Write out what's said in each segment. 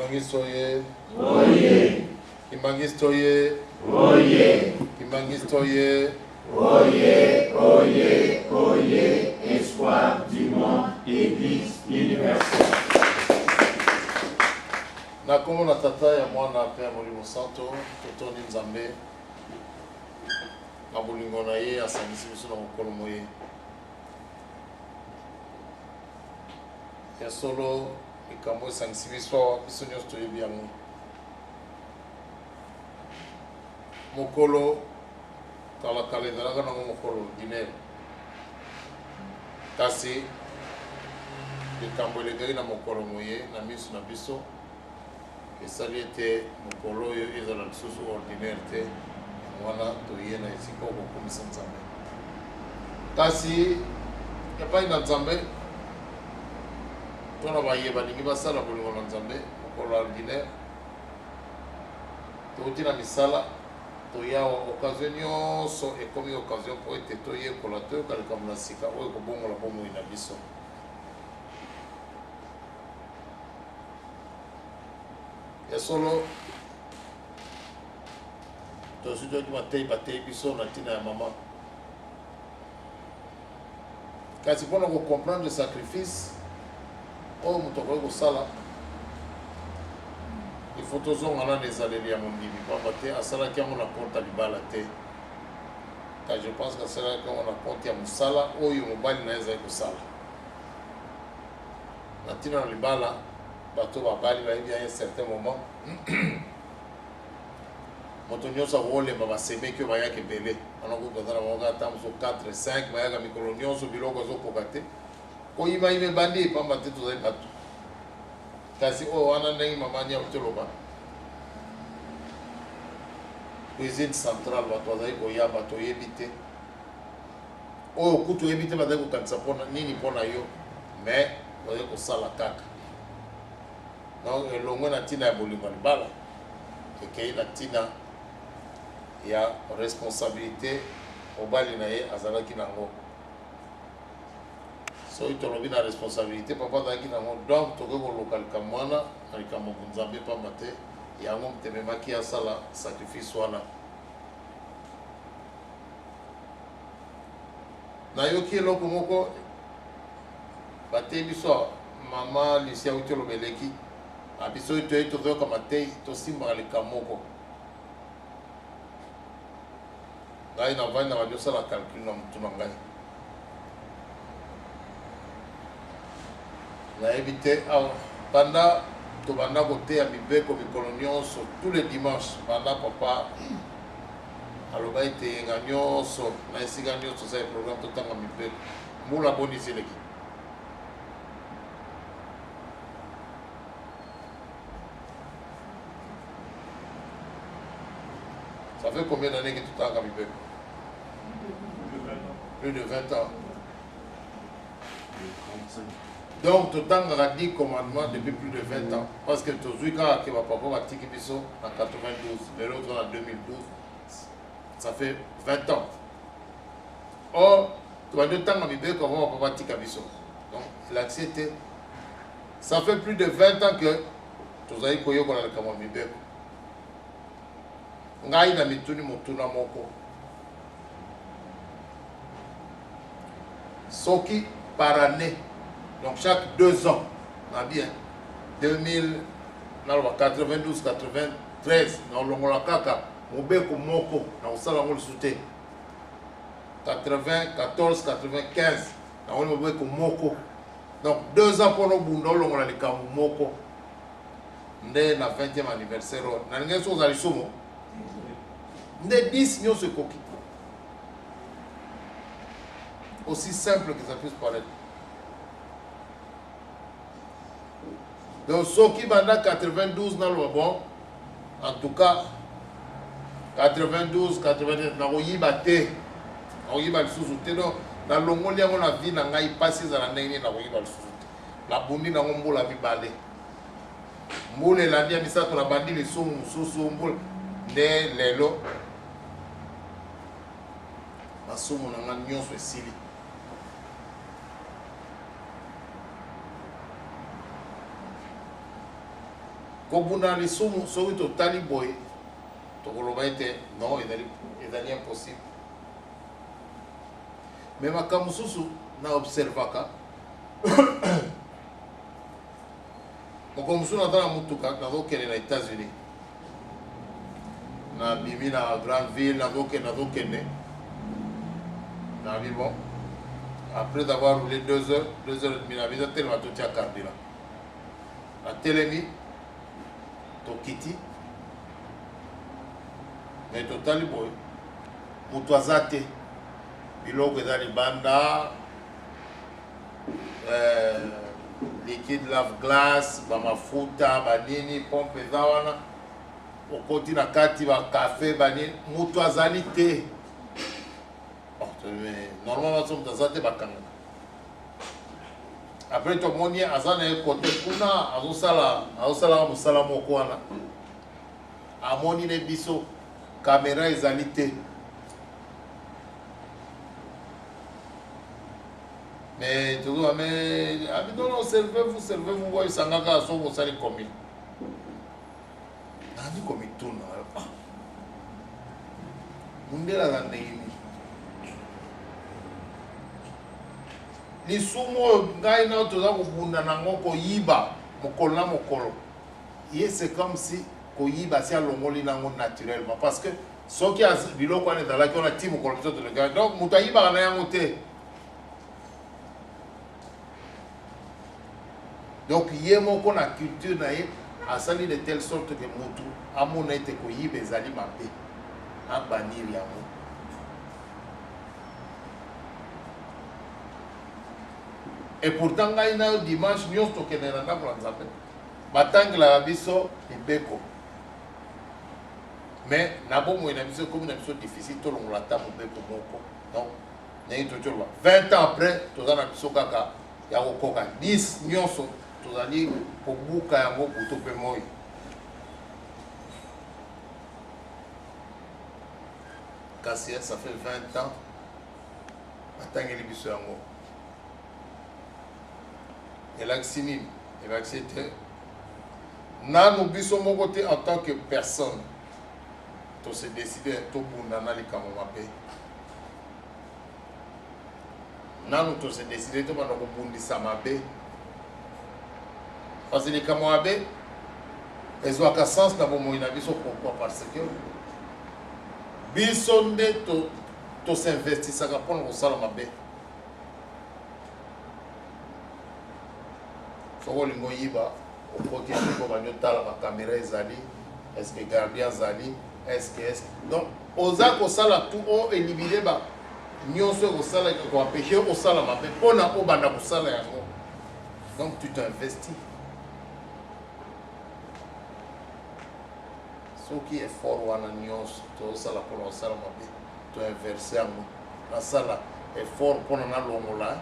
Imangistoye. Oye. Imangistoye. Oye. Imangistoye. Oye, oye, oye, espoir du monde, Église universelle. Na kombo na tata ya mwana Père Molimo Santo, totoni Nzambe. Na bolingo na ye asangisi biso na mokolo moye. Ya solo likambo esangisi biso nyonso toyebi yango. Mokolo kala ezalaka nango mokolo ordinaire. Kasi likambo elekaki na mokolo moye na miso na biso esali ete mokolo oyo ezala lisusu ordinaire te, wana toye na esika okokomisa Nzambe. Kasi epai na Nzambe mpona baye balingi basala bolingo na Nzambe mokolo ordinaire touti na misala toya occasion nyonso ekomi occasion po ete toyekola toyoka likambo na sika oyo kobongola bomoi na biso. Ya solo tosi toki matei batei biso na ntina ya mama, kasi mpona kocomprendre le sacrifice oyo moto akoki kosala il faut tozonga nano ezaleli ya mondimi pamba te asalaki yango na compte ya libala te. Car je pense que asalaki yango na compte ya mosala oyo mobali na ye ezali kosala na ntina na libala. Bato babali bayebi à un certain moment moto nyonso akolemba basemeki oyo bayaka ebele wana kokozala bango ata moso 4 5 bayaka mikolo nyonso biloko ezokoka te koyimayima ebandi epamba te tozali bato. Kasi oyo wana ndenge mama nia otoloba cuisine centrale bato bazali koya bato oyebi te oyo kutu oyebi te bazali kokanisa nini mpona yo mais bazali kosala kaka. Donc elongo na ntina ya bolingo ya libala ekei na ntina ya responsabilité mobali na ye azalaki nango. Soki tolobi na responsabilité papa azalaki nango, donc tokoki koluka likambo wana na likambo Nzambe pamba te yango motememaki asala sacrifice wana. Nayoki eloko moko batei biso mama Lucia uti oloba eleki abiso oyo toyei tozoyoka matei tosimbaka likambo moko. Ngai navandi na bandi osala calcul na motu na ngai nayebi te awa banda tobanda koteya mibeko mikolo nyonso tous les dimanches banda papa aloba ete yenga nyonso na esika nyonso osali programme totanga mibeko mbula abonisi eleki. Ça fait combien d'années que tu t'as à Mibeko? Plus de 20 ans. Donc tu as 10 commandements depuis plus de 20 ans. Parce que tu as dit que papa va tiki biso en 92, mais l'autre en 2012. Ça fait 20 ans. Or, tu as dit que Mibeko avant papa tiki biso. Donc l'accepté. Ça fait plus de 20 ans que tu as dit que tu as dit Mibeko. Ngai na mituni motuna moko soki par année, donc chaque 2 ans na bien 2000 naloba 92 93 na olongola kaka mobeko moko na osala ngo lisusu te 94 95 na oli mobeko moko, donc 2 ans mpono bunda olongola likambo moko nde na 20e anniversaire na ndenge so ozali sumo nde 10 nyonso ekoki. Aussi simple que ça puisse paraître. Donc soki banda 92 na lo bon, en tout cas 92 90 na koyiba te na koyiba lisusu te. Donc na longoli yango na vie na ngai pasi ezala ndenge na koyiba lisusu te. Na bundi nango mbula mibale mbula elandi ya misato na bandi lisumu mosusu mbula nde lelo masumu na nga nyonso esili. kobuna lisumu soki totali boye tokoloba ete non ezali impossible. Mais makambo mosusu na observaka moko mosusu naza na mutuka nazokende na États-Unis na bimi na grande ville nazokende na bi bon après avoir roulé 2 heures et demie na biso tellement totia carburant na telemi tokiti mais totali boye moto aza te biloko eza libanda liquide lave glace bamafuta banini pompe eza wana okoti na kati bakafe banini moto azali te. Normalement baso moto aza te bakanga après tomoni aza na ye kote kuna azosalaka mosala moko wana amoni ne biso kamera ezali te. Mais tu vois, mais non, servez-vous, voyez, ça n'a qu'à son vous allez commis. On dit commis tout, non? On est là dans les ni sumo ngai na toza kobunda nango koyiba mokolo na mokolo. Ye c'est comme si koyiba si alongoli nango naturellement parce que soki biloko wana ezalaki wana ti mokolo biso toleka donc moto ayibaka na yango te. Donc ye moko na culture na ye asali de telle sorte que motu amona ete koyiba ezali mabe abanir yango. Et pourtant ngai na dimanche nyonso tokende na ndako na Nzambe batangela biso libeko mais na bomoi na biso comme na biso difficile tolongola ta mobeko moko donc nayi totoloba 20 ans après toza na biso kaka ya kokoka 10 nyonso tozali kobuka yango kutu mpe moi. Kasi ça fait 20 ans batangeli biso yango elakisi nini elakisi te nanu biso moko te en tant que personne tose décide tobunda na likambo mabe nanu tose décide tobanda kobundisa mabe parce que likambo mabe ezwaka sens na bomoi na biso. Pourquoi? Parce que biso nde tosinvestisaka mpona kosala mabe. Soko lingo yiba okoti ko banyo tala ba caméra ezali est-ce que gardien ezali est-ce donc oza ko sala tout o éliminer ba nyonso ko sala ko empêcher ko sala mabe pona o banda ko sala yango donc tu t'investis. Ce qui est fort wana nyonso to sala pona sala mabe to inverser yango na sala effort pona na longola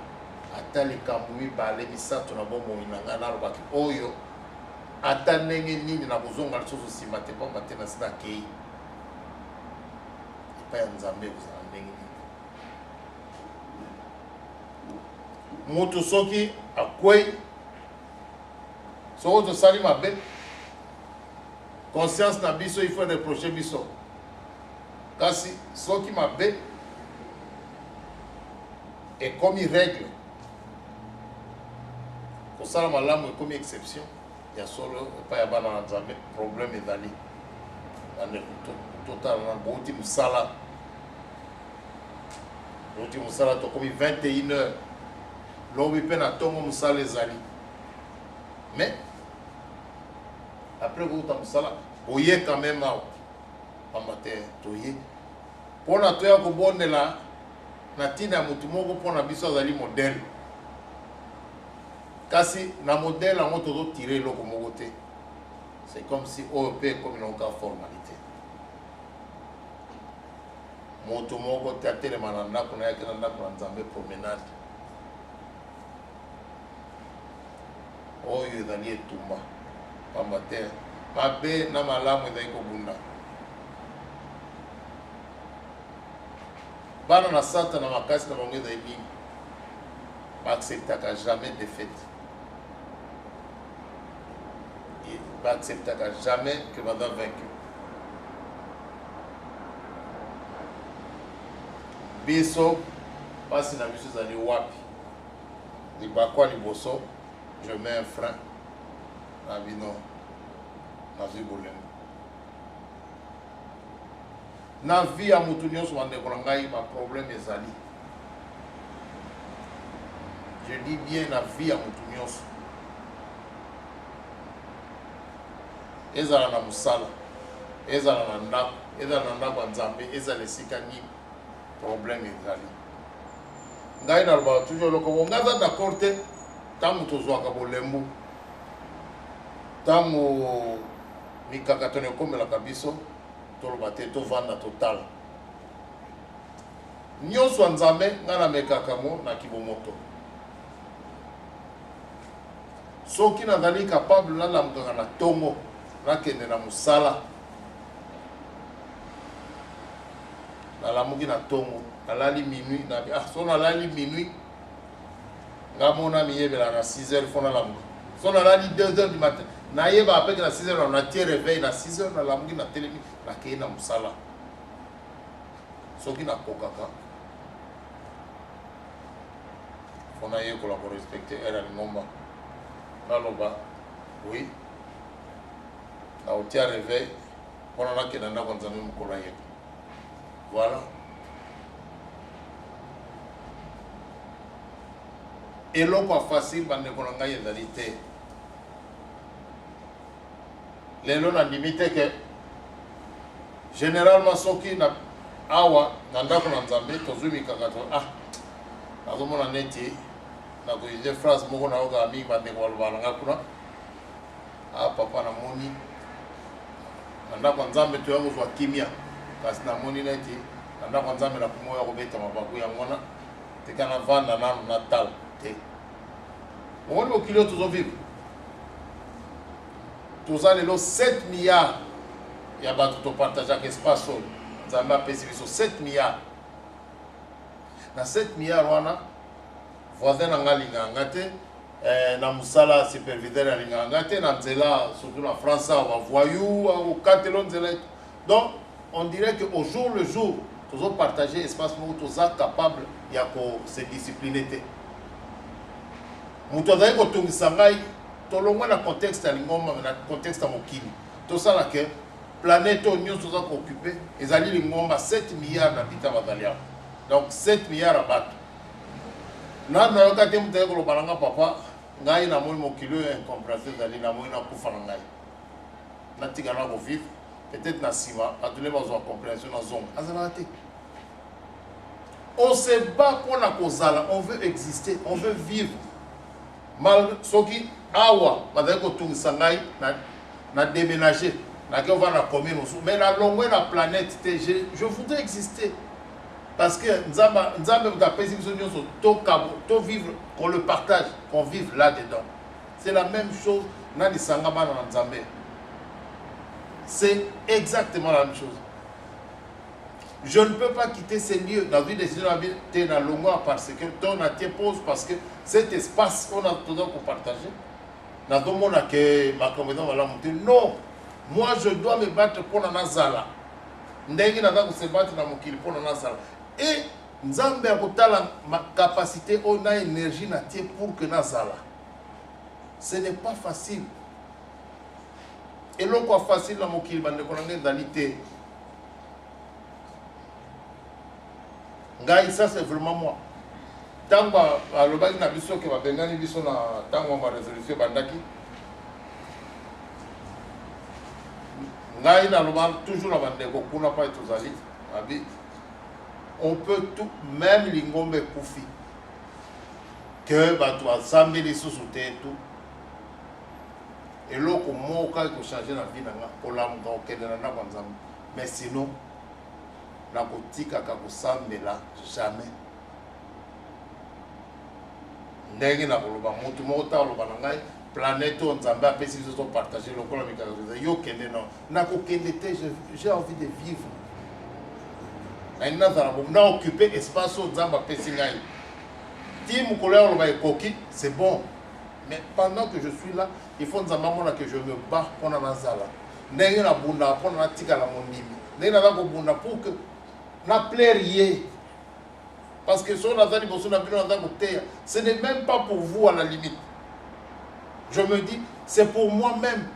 ata likambo mibale misato na bomoi na ngai nalobaki oyo ata ndenge nini na kozonga lisusu nsima te pamba te na sina kei epai ya Nzambe kozala ndenge nini. Moto soki akwei soki tosali mabe conscience na biso il faut reprocher biso kasi soki mabe ekomi règle kosala malamu ekomi exception ya solo epai ya bana na Nzambe problème ezali total na bouti musala tokomi 21 heures lobi mpe na ntongo mosala ezali mais après kouta mosala boye quand même awa pamba te toye mpona toya kobondela na ntina ya motu moko mpona biso azali modèle kasi na modèle yango tozotire eloko moko te. C'est comme si oyo mpe ekomi na oka formalité moto moko te atelema na ndako na yake na ndako na Nzambe promenade oyo ezali etumba pamba te mabe na malamu ezali kobunda. Bana na sata na makasi na bango ezali mingi baacceptaka jamais défaite. n'acceptera jamais que madame vaincu. Biso, parce que je suis allé wapi. Je mets un frein. Na vie bolem. Na vie à Moutounios ou Andekolangaï, ma problème est ali. Je dis bien la vie à Moutounios. Ezala na musala, ezala na ndako, ezala na ndako nzambe, ezala esika nini problème ezali. Ngai na loba toujours loko ngaza d'accord te tangu tozwaka bolembu. Tango mikakatone komelaka biso toloba te tovanda total. Nyonso nzambe nga na mekaka mo na kibomoto. Soki nazali capable na lamukaka na tongo nakende na musala nalamuki na tongo nalali minuit so nalali minuit ngamona miyebela na 6h fo nalamuka so nalali 2h du matin nayeba apeke na 6h na tie réveil na 6h nalamuki na telemi nakei na musala soki nakokaka fo nayekola korespecte ere ya lingomba naloba oui na otia réveil pour la que nanda kwa nzambe mukolo yetu. Voilà. Et l'eau facile bande ko nanga yezali te. Lelo na limite que généralement soki na awa nanda ko nzambe tozumi kakato azomona neti na ko ile phrase moko na oga ami bande ko balanga kuna papa na moni nanda kwa nzambe to yango zwa kimia kasi na moni neti nanda kwa nzambe na kumoya kobeta mabaku ya ngona tekana vanda na natal te on au kilo tozo vivre toza lelo 7 milliards ya bato to partager espace oyo nzambe apesi biso 7 milliards na 7 milliards wana voisin na nga linganga te na musala superviseur ya linganga te na nzela surtout na France wa voyou au katelo nzela. Donc on dirait que au jour le jour tozo partager espace moko toza capable ya ko se discipliner te mutu azali kotungisa ngai tolongwa na contexte ya lingomba na contexte ya mokili tosala ke planète oyo nyonso toza koocupe ezali lingomba 7 milliards d'habitants bazali awa donc 7 milliards ya bato nanu nayoka te mutu aye koloba na nga papa ngai namoni mokili oyo incompréhension ezali namoni nakufa na ngai natikala kovivre peut-être na nsima atule bazwa compréhension na zongo azalaka te. On se bat pour la kozala, on veut exister, on veut vivre. Malgré ce qui awa, madame Kotung Sangai, na déménager, na que on va la commune, mais la longueur de la planète, je voudrais exister. Parce que Nzambe m'tapesi to vivre, qu'on le partage, qu'on vive là-dedans. C'est la même chose dans les Sangama dans Nzambe. C'est exactement la même chose. Je ne peux pas quitter ces lieux dans une décision de la longueur parce que ton attier pose parce que cet espace qu'on a tout pour partager. Dans le monde que ma commune va la monter. Non, moi je dois me battre pour la Nazala. Ndenge na ko se battre dans mon kili pour la Nazala. Et Nzambe a kotala ma capacité on a énergie na tie pour que Nazala. Ce n'est pas facile. Et l'on quoi facile dans mon kili bande ko ngé dalité. Ngai, ça c'est vraiment moi. Tant que le bail n'a pas que va venir biso na tant on va résolution bandaki. Ngai na loba toujours la bande ko kuna pas être zali. Abi on peut tout même lingombe kufi. Que ba tu ensemble les sous et tout. Et loko moka ko changer la vie na nga ko lam ko kedana na banzam. Mais sinon la boutique à Kabusambela, jamais. Ndenge na koloba mutu mota koloba ngai planète on Nzambe apesi biso to partager lokola mikaka yo kende non na ko kende te j'ai envie de vivre. Na ina za na occuper espace on Nzambe apesi ngai. Ti mukolo koloba ekoki c'est bon Mais pendant que je suis là, il faut que je me bats pour la Nazala. Ndenge na bunda pour na tika la monimi. Ndenge na ko bunda pour que na plaire. Parce que ce n'est même pas pour vous à la limite. Je me dis, c'est pour moi-même.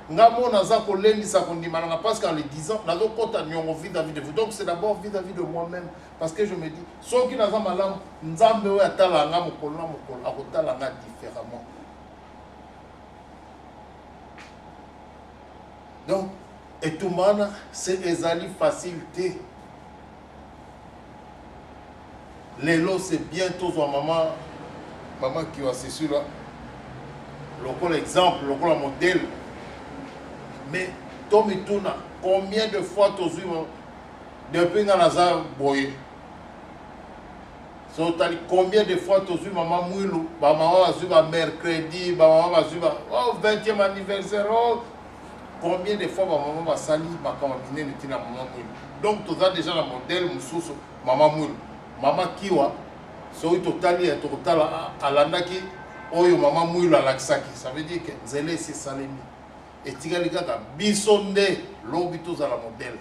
Parce qu'en le disant, vis-à-vis de vous. Donc c'est d'abord vis-à-vis de moi-même. Parce que je me dis, ceux qui n'ont pas l'âme, différemment. Donc, et tout le monde, c'est ezali facilité. Les lots, c'est bientôt soit maman qui va c'est sûr là. Le exemple, le modèle. Mais Tommy Tuna, combien de fois tu as vu depuis que Nazar boyé? Combien de fois tu as vu maman Mouilou, maman a vu mercredi, maman a vu 20e anniversaire. Combien de fois maman va salir ma camarade na maman Mouilou. Donc tu as déjà le modèle Moussous maman Mouilou. Maman Kiwa, so totali alandaki oyo maman Mouilou alaksaki. Ça veut dire que Zélé c'est salemi. Et tigali kaka bisonde lobito za la modèle.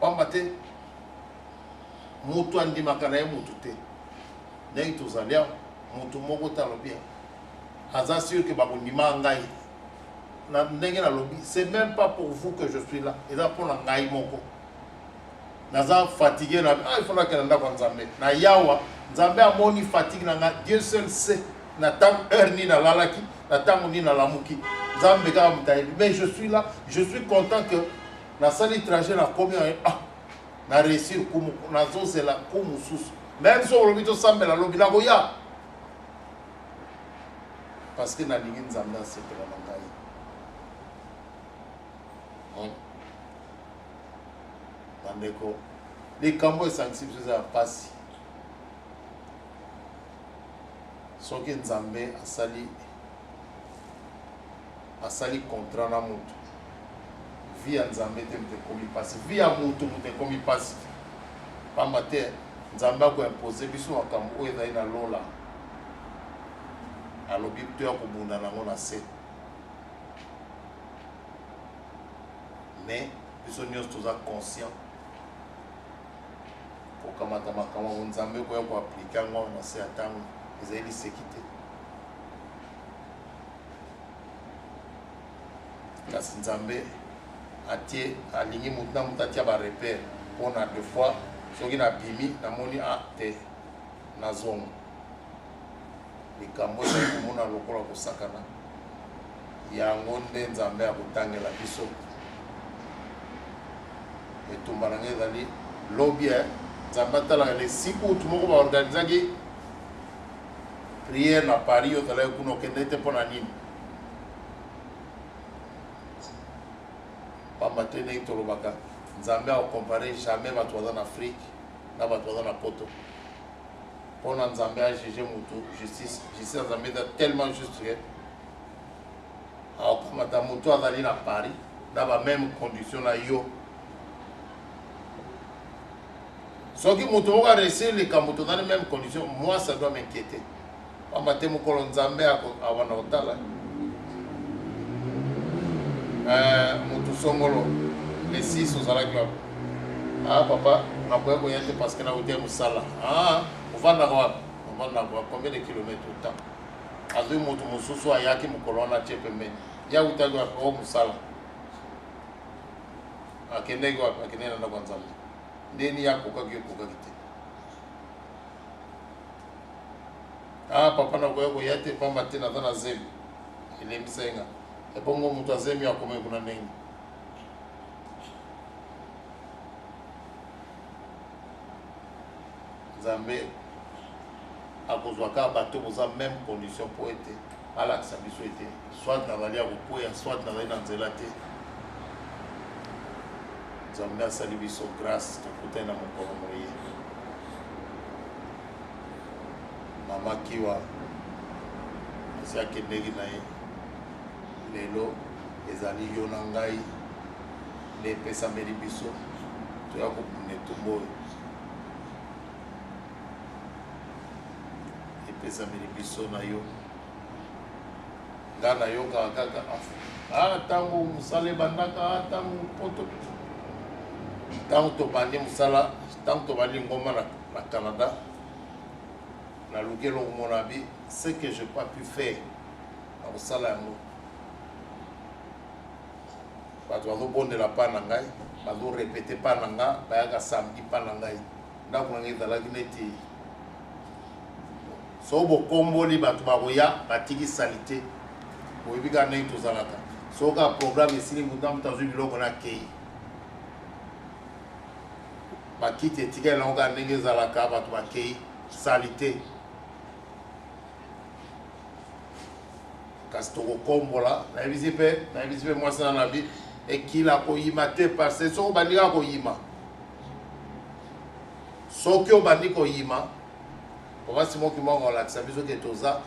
Pambate mutu andi makana ye mutu te. Ndenge tozalia mutu moko talobi. Aza sûr que bakondima ngai. Na ndenge na lobi, c'est même pas pour vous que je suis là. Et là pour la ngai moko. Naza fatigué na il faut que nanda kwa Nzambe na yawa Nzambe amoni fatigue na Dieu seul sait na tam heure ni na lalaki na tam ni na lamuki Nzambe ka mutaeli. Mais je suis là, je suis content que na sali trajet na combien na réussir kumu na zo la kumu susu même so lobito sambe la lobi la goya parce que na lingi Nzambe c'est pour la mangai. Les cambos sensibles à passer. Ce qui est Nzambe a sali contrat na mutu. Via Nzambe te komi passe. Via mutu te komi passe. Pas matin Nzambe a imposé biso makambo oyo ezali na lola. Alobi to ya kobunda nango na se. Mais biso nyos toza conscient. Kamata makama Nzambe ko yako appliquer ngo na se atango ezali sécurité. Kasi Nzambe atie alingi mutna mutatia ba repère on a deux fois soki na bimi na moni a te na zongo. Likambo sa komona lokola ko sakana. Yango nde Nzambe akotangela biso. Etumba ngé ezali lobby Zambatala les 6 août moko ba organiser prière na Paris au tala kuno kendete pona nini pambate ne tolobaka Nzambe a comparer jamais batwa en Afrique na batwa na poto pona Nzambe a jugé mutu justice Nzambe est tellement juste que a kamata mutu azali na Paris dans la même condition na yo. Ce qui m'a réussi les Kamoto dans les mêmes conditions, moi ça doit m'inquiéter. On m'a dit que Nzambe a Wanotala. Moutou Songolo, les 6 aux Alagab. Ah papa, on a pas voyagé parce qu'on a été Moussala. Ah, on va avoir combien de kilomètres au temps. À deux Moutou Moussou, à Yaki Moukolona, Tchepeme. Yawuta doit avoir Moussala. À Kenego, à Kenena Nzambe. Deni ya kokaki kokakite. Ah papa na koyako yate pamba tena na zemi. Ile msenga. Epongo mtu azemi akome kuna nini. Nzambe akozwaka bato boza même condition pour être à l'accès biso été soit na valia kopoya soit na na nzela te. Nzambe asali biso grâce tokutana mokolo moye. Mama Kiwa asiakendeki na ye lelo ezali yo na ngai nde epesameli biso toya kobunda etumba oyo epesameli biso na yo nga nayoka kaka ntango mosala ebandaka ntango poto ntango tobandi mosala ntango tobandi ngoma na Canada naluki eloko mona bi ce que je pas pu faire na kosala yango bato bazobondela mpa na ngai bazorepete mpa na nga bayaka samedi mpa na ngai ndako na ngai ezalaki neti so bokomboli bato bakoya batiki sali te boyebi kaka ndenge tozalaka soka programme esili mutu azwi biloko na kei bakiti etikali nango kaka ndenge ezalaka bato bakei sali te kasi tokokombola nayebisi mpe mwasi na nabi ekila koyima te parce soki obandi kaka koyima soki obandi koyima ovasi moki moko olakisa biso ke toza